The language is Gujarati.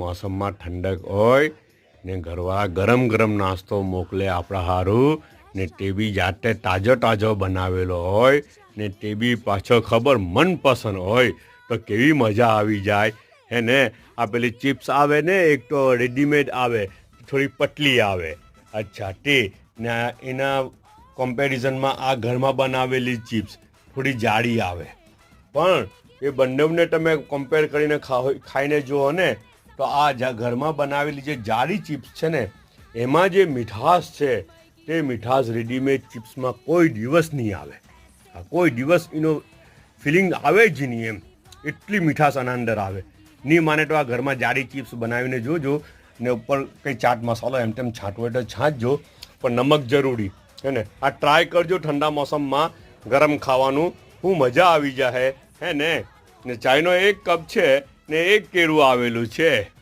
મોસમમાં ઠંડક હોય ને ઘરવાળા ગરમ ગરમ નાસ્તો મોકલે આપણા હારું ને તે બી જાતે તાજો બનાવેલો હોય ને તે બી પાછો ખબર મનપસંદ હોય તો કેવી મજા આવી જાય હે ને. આ પેલી ચિપ્સ આવે ને એક તો રેડીમેડ આવે થોડી પતલી આવે, અચ્છા તે ને એના કમ્પેરિઝનમાં આ ઘરમાં બનાવેલી ચિપ્સ થોડી જાડી આવે. પણ એ બંનેને તમે કમ્પેર કરીને ખાઈને જુઓ ને તો આ ઘરમાં બનાવેલી જે જાડી ચિપ્સ છે ને એમાં જે મીઠાશ છે તે મીઠાશ રેડીમેડ ચિપ્સમાં કોઈ દિવસ નહીં આવે. કોઈ દિવસ એનો ફિલિંગ આવે જ નહીં એમ, એટલી મીઠાશ આના અંદર આવે. નહીં માને તો આ ઘરમાં જાડી ચિપ્સ બનાવીને જોજો ને ઉપર કંઈ ચાટ મસાલો એમ તેમ છાંટવો એટલે છાંટજો, પણ નમક જરૂરી હે ને. આ ટ્રાય કરજો ઠંડા મોસમમાં ગરમ ખાવાનું, હું મજા આવી જાય હે ને. ચાયનો એક કપ છે ને એક કેળું આવેલું છે.